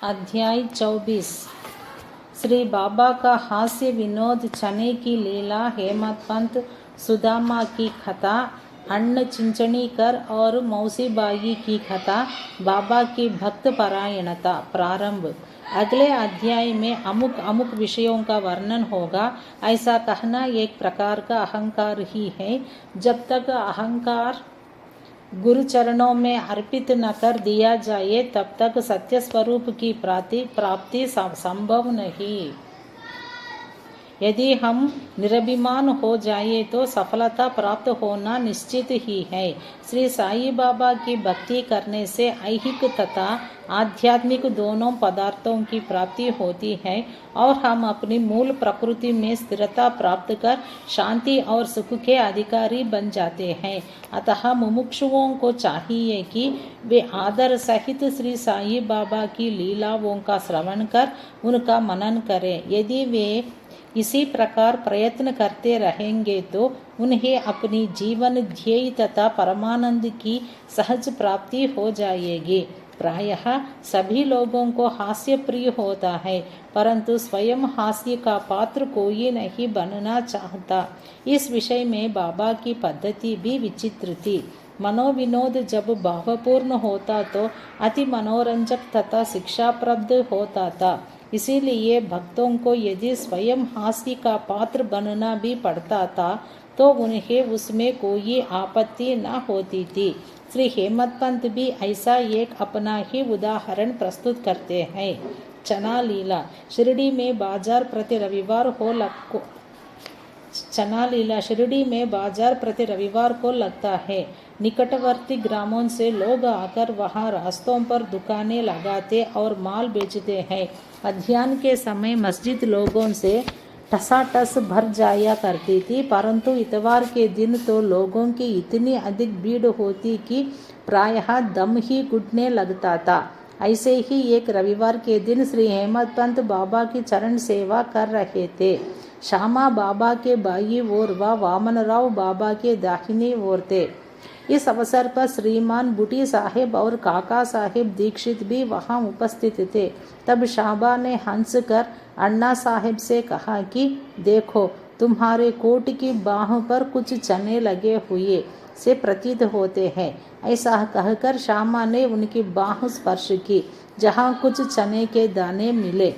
अध्याय 24। श्री बाबा का हास्य विनोद, चने की लीला, हेमंत पंत, सुदामा की कथा, अन्न चिंचणीकर और मौसीबाई की कथा, बाबा की भक्त परायणता। प्रारंभ। अगले अध्याय में अमुक अमुक विषयों का वर्णन होगा। ऐसा कहना एक प्रकार का अहंकार ही है। जब तक अहंकार गुरु चरणों में अर्पित न कर दिया जाए तब तक सत्य स्वरूप की प्राप्ति संभव नहीं। यदि हम निरभिमान हो जाए तो सफलता प्राप्त होना निश्चित ही है। श्री साईं बाबा की भक्ति करने से ऐहिक तथा आध्यात्मिक दोनों पदार्थों की प्राप्ति होती है और हम अपनी मूल प्रकृति में स्थिरता प्राप्त कर शांति और सुख के अधिकारी बन जाते हैं। अतः मुमुक्षुओं को चाहिए कि वे आदर सहित श्री साईं बाबा की लीलाओं का श्रवण कर उनका मनन करें। यदि वे इसी प्रकार प्रयत्न करते रहेंगे तो उन्हें अपनी जीवन ध्येय तथा परमानंद की सहज प्राप्ति हो जाएगी। प्रायः सभी लोगों को हास्य प्रिय होता है, परंतु स्वयं हास्य का पात्र कोई नहीं बनना चाहता। इस विषय में बाबा की पद्धति भी विचित्र थी। मनोविनोद जब भावपूर्ण होता तो अति मनोरंजक तथा शिक्षाप्रद होता था। इसीलिए भक्तों को यदि स्वयं हास्य का पात्र बनना भी पड़ता था तो उन्हें उसमें कोई आपत्ति न होती थी। श्री हेमंत पंत भी ऐसा एक अपना ही उदाहरण प्रस्तुत करते हैं। चना लीला। शिरडी में बाजार प्रति रविवार को लगता है। निकटवर्ती ग्रामों से लोग आकर वहां रास्तों पर दुकानें लगाते और माल बेचते हैं। मध्याह्न के समय मस्जिद लोगों से टसाटस भर जाया करती थी, परंतु इतवार के दिन तो लोगों की इतनी अधिक भीड़ होती कि प्रायः दम ही घुटने लगता था। ऐसे ही एक रविवार के दिन श्री हेमंत पंत बाबा की चरण सेवा कर रहे थे। श्यामा बाबा के बाई ओर व वामनराव बाबा के दाहिनी ओर थे। इस अवसर पर श्रीमान बूटी साहेब और काका साहेब दीक्षित भी वहां उपस्थित थे। तब शाबा ने हंस कर अन्ना साहेब से कहा कि देखो, तुम्हारे कोट की बाह पर कुछ चने लगे हुए से प्रतीत होते हैं। ऐसा कहकर श्यामा ने उनकी बाह स्पर्श की, जहां कुछ चने के दाने मिले।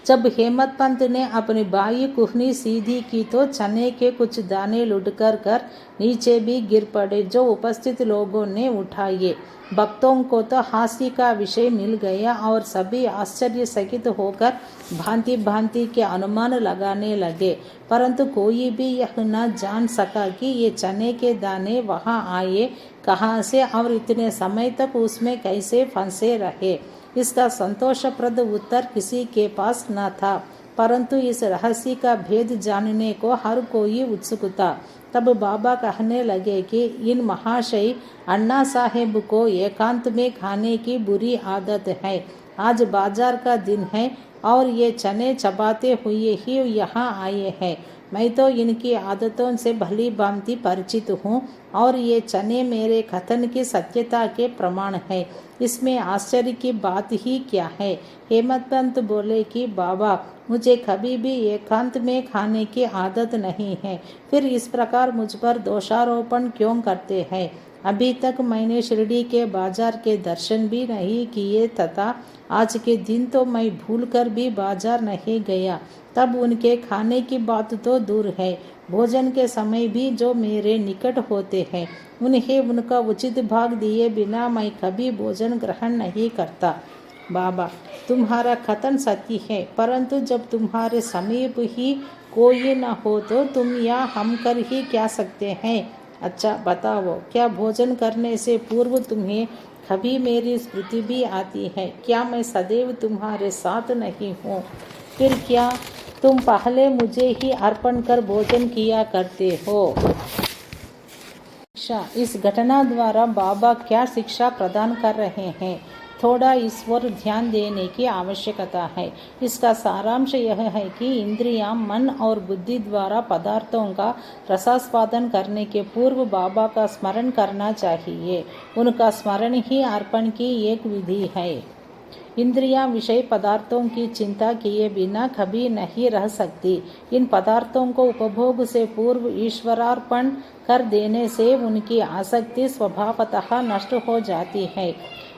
जब हेमंत पंत ने अपनी बाई कुहनी सीधी की तो चने के कुछ दाने लुढ़कर नीचे भी गिर पड़े, जो उपस्थित लोगों ने उठाए। भक्तों को तो हास्य का विषय मिल गया और सभी आश्चर्यचकित होकर भांति भांति के अनुमान लगाने लगे, परंतु कोई भी यह न जान सका कि ये चने के दाने वहां आए कहाँ से और इतने समय तक उसमें कैसे फंसे रहे। इसका संतोषप्रद उत्तर किसी के पास न था, परंतु इस रहस्य का भेद जानने को हर कोई उत्सुक था। तब बाबा कहने लगे कि इन महाशय अन्ना साहेब को एकांत में खाने की बुरी आदत है। आज बाजार का दिन है और ये चने चबाते हुए ही यहाँ आए हैं। मैं तो इनकी आदतों से भली भांति परिचित हूँ और ये चने मेरे कथन की सत्यता के प्रमाण है। इसमें आश्चर्य की बात ही क्या है। हेमंत पंत बोले कि बाबा, मुझे कभी भी एकांत में खाने की आदत नहीं है, फिर इस प्रकार मुझ पर दोषारोपण क्यों करते हैं। अभी तक मैंने शिरडी के बाजार के दर्शन भी नहीं किए तथा आज के दिन तो मैं भूलकर भी बाजार नहीं गया। तब उनके खाने की बात तो दूर है, भोजन के समय भी जो मेरे निकट होते हैं उन्हें उनका उचित भाग दिए बिना मैं कभी भोजन ग्रहण नहीं करता। बाबा, तुम्हारा कथन सत्य है, परंतु जब तुम्हारे समीप ही कोई न हो तो तुम या हम कर ही क्या सकते हैं। अच्छा बताओ, क्या भोजन करने से पूर्व तुम्हें कभी मेरी स्मृति भी आती है? क्या मैं सदैव तुम्हारे साथ नहीं हूँ? फिर क्या तुम पहले मुझे ही अर्पण कर भोजन किया करते हो? इस घटना द्वारा बाबा क्या शिक्षा प्रदान कर रहे हैं, थोड़ा इस पर ध्यान देने की आवश्यकता है। इसका सारांश यह है कि इंद्रियां, मन और बुद्धि द्वारा पदार्थों का रसास्वादन करने के पूर्व बाबा का स्मरण करना चाहिए। उनका स्मरण ही अर्पण की एक विधि है। इंद्रियां विषय पदार्थों की चिंता किए बिना कभी नहीं रह सकती। इन पदार्थों को उपभोग से पूर्व ईश्वरार्पण कर देने से उनकी आसक्ति स्वभावतः नष्ट हो जाती है।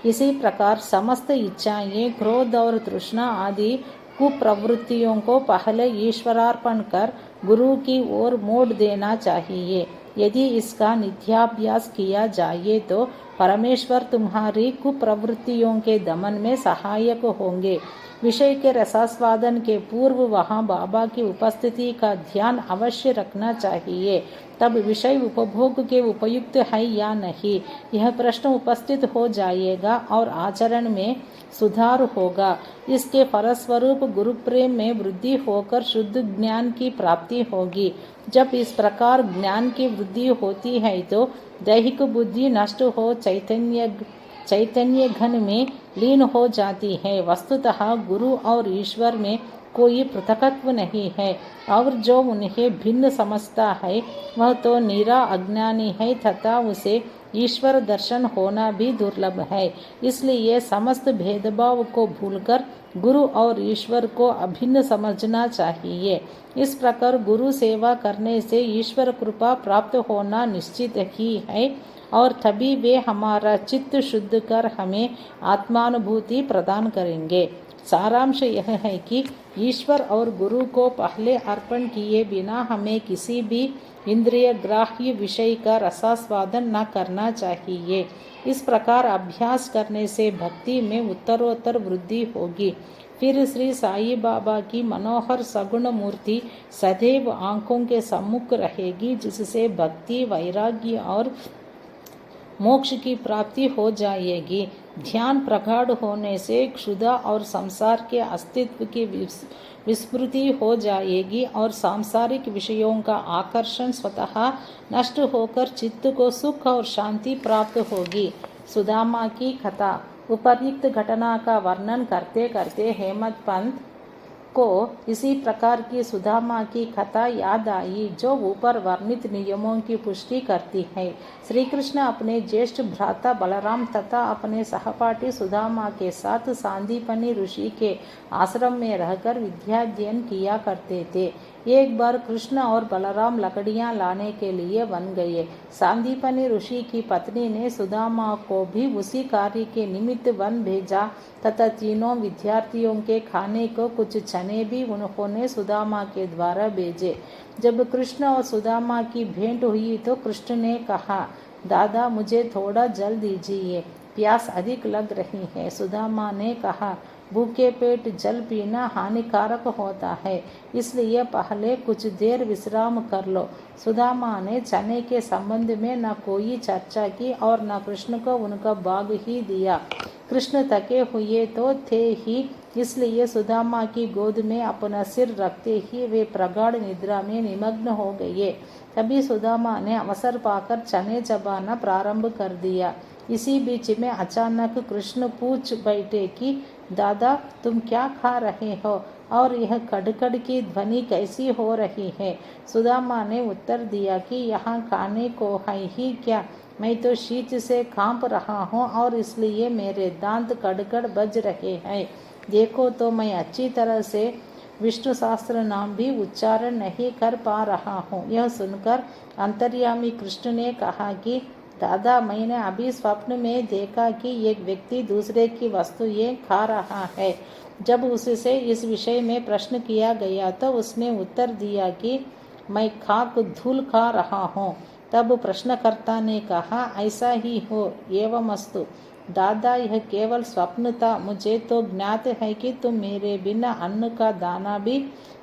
इसी प्रकार समस्त इच्छाएं, क्रोध और तृष्णा आदि कुप्रवृत्तियों को पहले ईश्वरार्पण कर गुरु की ओर मोड़ देना चाहिए। यदि इसका नित्याभ्यास किया जाए तो परमेश्वर तुम्हारी कुप्रवृत्तियों के दमन में सहायक होंगे। विषय के रसास्वादन के पूर्व वहाँ बाबा की उपस्थिति का ध्यान अवश्य रखना चाहिए। तब विषय उपभोग के उपयुक्त है या नहीं, यह प्रश्न उपस्थित हो जाएगा और आचरण में सुधार होगा। इसके फलस्वरूप गुरु प्रेम में वृद्धि होकर शुद्ध ज्ञान की प्राप्ति होगी। जब इस प्रकार ज्ञान की वृद्धि होती है तो दैहिक बुद्धि नष्ट हो चैतन्य घन में लीन हो जाती है। वस्तुतः गुरु और ईश्वर में कोई पृथकत्व नहीं है और जो उन्हें भिन्न समझता है वह तो निरा अज्ञानी है तथा उसे ईश्वर दर्शन होना भी दुर्लभ है। इसलिए समस्त भेदभाव को भूलकर गुरु और ईश्वर को अभिन्न समझना चाहिए। इस प्रकार गुरु सेवा करने से ईश्वर कृपा प्राप्त होना निश्चित ही है और तभी वे हमारा चित्त शुद्ध कर हमें आत्मानुभूति प्रदान करेंगे। सारांश यह है कि ईश्वर और गुरु को पहले अर्पण किए बिना हमें किसी भी इंद्रिय ग्राह्य विषय का रसास्वादन न करना चाहिए। इस प्रकार अभ्यास करने से भक्ति में उत्तरोत्तर वृद्धि होगी। फिर श्री साई बाबा की मनोहर सगुण मूर्ति सदैव आंखों के सम्मुख रहेगी, जिससे भक्ति, वैराग्य और मोक्ष की प्राप्ति हो जाएगी। ध्यान प्रगाढ़ होने से क्षुधा और संसार के अस्तित्व की विस्मृति हो जाएगी और सांसारिक विषयों का आकर्षण स्वतः नष्ट होकर चित्त को सुख और शांति प्राप्त होगी। सुदामा की कथा। उपर्युक्त घटना का वर्णन करते करते हेमंत पंत को इसी प्रकार की सुदामा की कथा याद आई, जो ऊपर वर्णित नियमों की पुष्टि करती है। श्री कृष्ण अपने ज्येष्ठ भ्राता बलराम तथा अपने सहपाठी सुदामा के साथ सांदीपनि ऋषि के आश्रम में रहकर विद्याध्ययन किया करते थे। एक बार कृष्ण और बलराम लकड़ियां लाने के लिए वन गए। सांदीपनि ऋषि की पत्नी ने सुदामा को भी उसी कार्य के निमित्त वन भेजा तथा तीनों विद्यार्थियों के खाने को कुछ चने भी उन्होंने सुदामा के द्वारा भेजे। जब कृष्ण और सुदामा की भेंट हुई तो कृष्ण ने कहा, दादा मुझे थोड़ा जल दीजिए, प्यास अधिक लग रही है। सुदामा ने कहा, भूखे पेट जल पीना हानिकारक होता है, इसलिए पहले कुछ देर विश्राम कर लो। सुदामा ने चने के संबंध में न कोई चर्चा की और न कृष्ण को उनका भाग ही दिया। कृष्ण थके हुए तो थे ही, इसलिए सुदामा की गोद में अपना सिर रखते ही वे प्रगाढ़ निद्रा में निमग्न हो गए। तभी सुदामा ने अवसर पाकर चने चबाना प्रारंभ कर दिया। इसी बीच में अचानक कृष्ण पूछ बैठे कि दादा तुम क्या खा रहे हो और यह कड़कड़ की ध्वनि कैसी हो रही है। सुदामा ने उत्तर दिया कि यहाँ खाने को है ही क्या, मैं तो शीत से कांप रहा हूँ और इसलिए मेरे दांत कड़कड़ बज रहे हैं। देखो तो मैं अच्छी तरह से विष्णु सहस्त्र नाम भी उच्चारण नहीं कर पा रहा हूँ। यह सुनकर अंतर्यामी कृष्ण ने कहा कि दादा मैंने अभी स्वप्न में देखा कि एक व्यक्ति दूसरे की वस्तुएं खा रहा है। जब उससे इस विषय में प्रश्न किया गया तो उसने उत्तर दिया कि मैं खाक धूल खा रहा हूँ। तब प्रश्नकर्ता ने कहा, ऐसा ही हो, एवमस्तु। दादा यह केवल स्वप्न था, मुझे तो ज्ञात है कि तुम मेरे बिना अन्न का दाना भी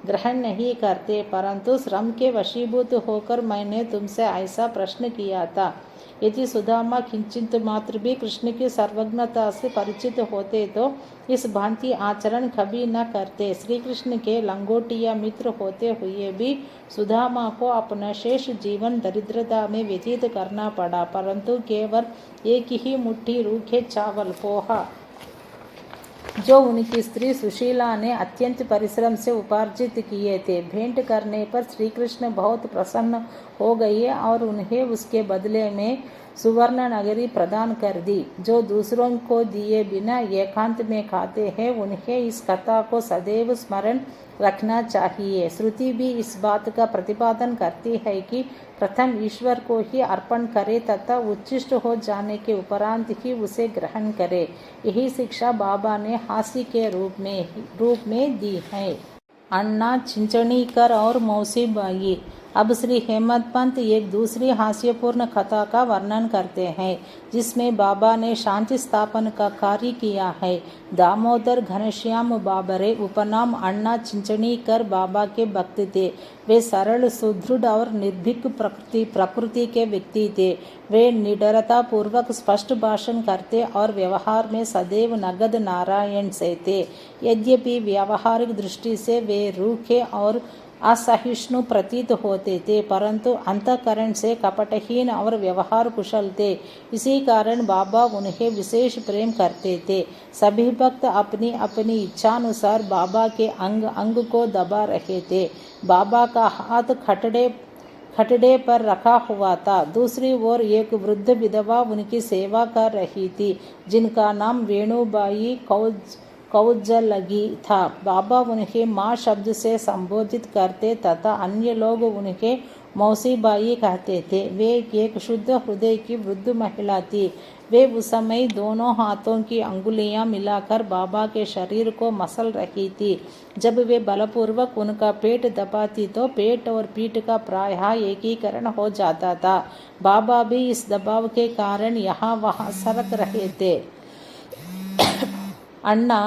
ग्रहण नहीं करते, परंतु श्रम के वशीभूत होकर मैंने तुमसे ऐसा प्रश्न किया था। यदि सुदामा किंचित मात्र भी कृष्ण की सर्वज्ञता से परिचित होते तो इस भांति आचरण कभी न करते। श्री कृष्ण के लंगोटिया मित्र होते हुए भी सुदामा को अपना शेष जीवन दरिद्रता में व्यतीत करना पड़ा, परंतु केवल एक ही मुट्ठी रूखे चावल पोहा जो उनकी स्त्री सुशीला ने अत्यंत परिश्रम से उपार्जित किए थे, भेंट करने पर श्री कृष्ण बहुत प्रसन्न हो गए और उन्हें उसके बदले में सुवर्ण नगरी प्रदान कर दी। जो दूसरों को दिए बिना एकांत में खाते हैं उन्हें इस कथा को सदैव स्मरण रखना चाहिए। श्रुति भी इस बात का प्रतिपादन करती है कि प्रथम ईश्वर को ही अर्पण करे तथा उच्छिष्ट हो जाने के उपरांत ही उसे ग्रहण करे। यही शिक्षा बाबा ने हास्य के रूप में दी है। अन्ना चिंचणीकर और मौसी बाई। अब श्री हेमंत पंत एक दूसरी हास्यपूर्ण कथा का वर्णन करते हैं जिसमें बाबा ने शांति स्थापन का कार्य किया है। दामोदर घनश्याम बाबरे उपनाम अन्ना चिंचणीकर बाबा के भक्त थे। वे सरल, सुदृढ़ और निर्भीक प्रकृति के व्यक्ति थे। वे निडरता पूर्वक स्पष्ट भाषण करते और व्यवहार में सदैव नगद नारायण से थे। यद्यपि व्यावहारिक दृष्टि से वे रूखे और असहिष्णु प्रतीत होते थे, परंतु अंतःकरण से कपटहीन और व्यवहार कुशल थे। इसी कारण बाबा उन्हें विशेष प्रेम करते थे। सभी भक्त अपनी अपनी इच्छानुसार बाबा के अंग अंग को दबा रहे थे। बाबा का हाथ खटड़े पर रखा हुआ था। दूसरी ओर एक वृद्ध विधवा उनकी सेवा कर रही थी जिनका नाम वेणुबाई कौजलगी था। बाबा उन्हें माँ शब्द से संबोधित करते तथा अन्य लोग उन्हें मौसीबाई कहते थे। वे एक शुद्ध हृदय की वृद्ध महिला थी। वे उस समय दोनों हाथों की अंगुलियां मिलाकर बाबा के शरीर को मसल रही थी। जब वे बलपूर्वक उनका पेट दबाती तो पेट और पीठ का प्रायः एकीकरण हो जाता था। बाबा भी इस दबाव के कारण यहाँ वहाँ सरक रहे थे। अन्ना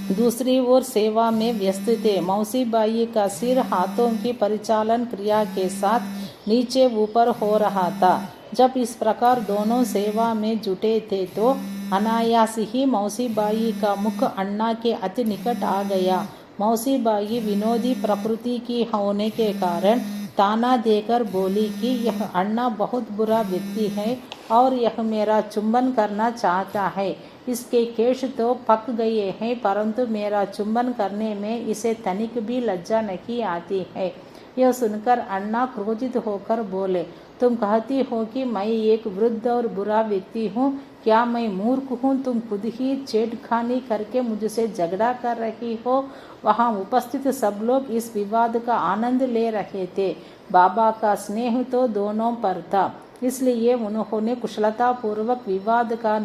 दूसरी ओर सेवा में व्यस्त थे। मौसीबाई का सिर हाथों की परिचालन क्रिया के साथ नीचे ऊपर हो रहा था। जब इस प्रकार दोनों सेवा में जुटे थे तो अनायास ही मौसीबाई का मुख अन्ना के अति निकट आ गया। मौसीबाई विनोदी प्रकृति की होने के कारण ताना देकर बोली कि यह अन्ना बहुत बुरा व्यक्ति है और यह मेरा चुंबन करना चाहता है। इसके केश तो पक गए हैं परंतु मेरा चुंबन करने में इसे तनिक भी लज्जा नहीं आती है। यह सुनकर अन्ना क्रोधित होकर बोले, तुम कहती हो कि मैं एक वृद्ध और बुरा व्यक्ति हूँ। क्या मैं मूर्ख हूँ? तुम खुद ही छेड़खानी करके मुझसे झगड़ा कर रही हो। वहाँ उपस्थित सब लोग इस विवाद का आनंद ले रहे थे। बाबा का स्नेह तो दोनों पर था, इसलिए उन्होंने कुशलता पूर्वक विवाद का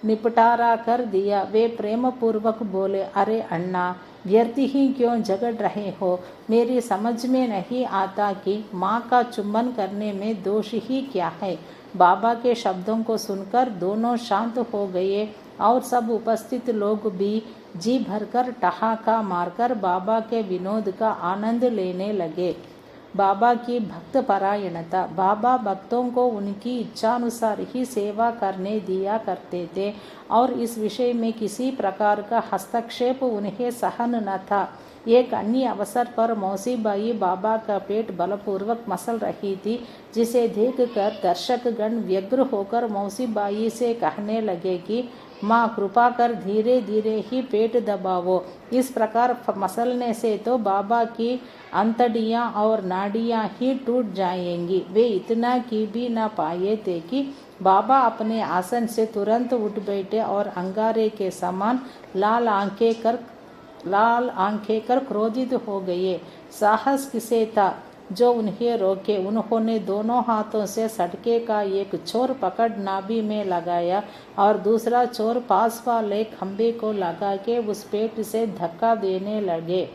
निपटारा कर दिया। वे प्रेम पूर्वक बोले, अरे अन्ना, व्यर्थ ही क्यों झगड़ रहे हो? मेरी समझ में नहीं आता कि माँ का चुंबन करने में दोष ही क्या है। बाबा के शब्दों को सुनकर दोनों शांत हो गए और सब उपस्थित लोग भी जी भरकर ठहाका मारकर बाबा के विनोद का आनंद लेने लगे। बाबा की भक्त परायणता। बाबा भक्तों को उनकी इच्छानुसार ही सेवा करने दिया करते थे और इस विषय में किसी प्रकार का हस्तक्षेप उन्हें सहन न था। एक अन्य अवसर पर मौसीबाई बाबा का पेट बलपूर्वक मसल रही थी, जिसे देखकर दर्शकगण व्यग्र होकर मौसीबाई से कहने लगे कि माँ, कृपा कर धीरे धीरे ही पेट दबाओ। इस प्रकार मसलने से तो बाबा की अंतड़ियाँ और नाड़ियाँ ही टूट जाएंगी। वे इतना की भी न पाए थे कि बाबा अपने आसन से तुरंत उठ बैठे और अंगारे के समान लाल आंखें कर क्रोधित हो गए। साहस किसे था जो उन्हें रोके? उन्होंने दोनों हाथों से सटके का एक छोर पकड़ नाभि में लगाया और दूसरा छोर पास वाले खंभे को लगा के उस पेट से धक्का देने लगे।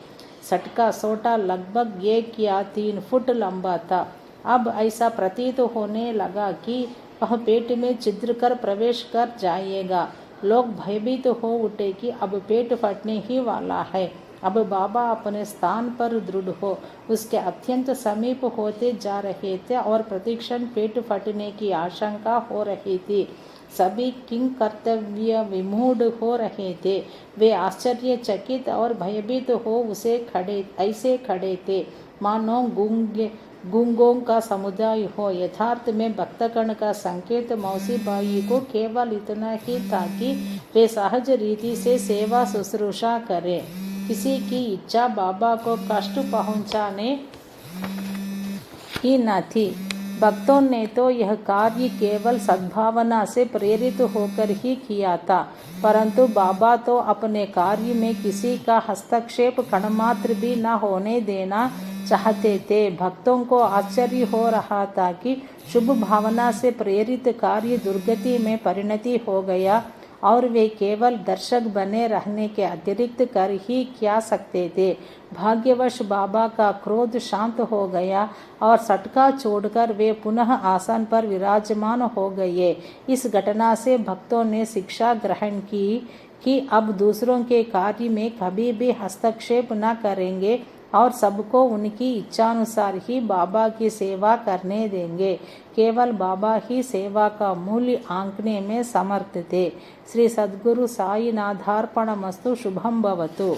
सटका सोटा लगभग 1 या 3 फुट लंबा था। अब ऐसा प्रतीत होने लगा कि वह पेट में छिद्र कर प्रवेश कर जाएगा। लोग भयभीत हो उठे कि अब पेट फटने ही वाला है। अब बाबा अपने स्थान पर दृढ़ हो उसके अत्यंत समीप होते जा रहे थे और प्रतिक्षण पेट फटने की आशंका हो रही थी। सभी किंग कर्तव्य विमूढ़ हो रहे थे। वे आश्चर्यचकित और भयभीत हो ऐसे खड़े थे मानो गूंगों का समुदाय हो। यथार्थ में भक्तगण का संकेत मौसीबाई को केवल इतना ही था कि वे सहज रीति से सेवा शुश्रूषा करें। किसी की इच्छा बाबा को कष्ट पहुंचाने ही न थी। भक्तों ने तो यह कार्य केवल सद्भावना से प्रेरित होकर ही किया था, परंतु बाबा तो अपने कार्य में किसी का हस्तक्षेप कणमात्र भी न होने देना चाहते थे। भक्तों को आश्चर्य हो रहा था कि शुभ भावना से प्रेरित कार्य दुर्गति में परिणति हो गया और वे केवल दर्शक बने रहने के अतिरिक्त कर ही क्या सकते थे। भाग्यवश बाबा का क्रोध शांत हो गया और सटका छोड़कर वे पुनः आसन पर विराजमान हो गए। इस घटना से भक्तों ने शिक्षा ग्रहण की कि अब दूसरों के कार्य में कभी भी हस्तक्षेप न करेंगे और सबको उनकी इच्छानुसार ही बाबा की सेवा करने देंगे। केवल बाबा ही सेवा का मूल्य आंकने में समर्थ थे। श्री सद्गुरु साईनाथार्पणमस्तु। शुभम भवतु।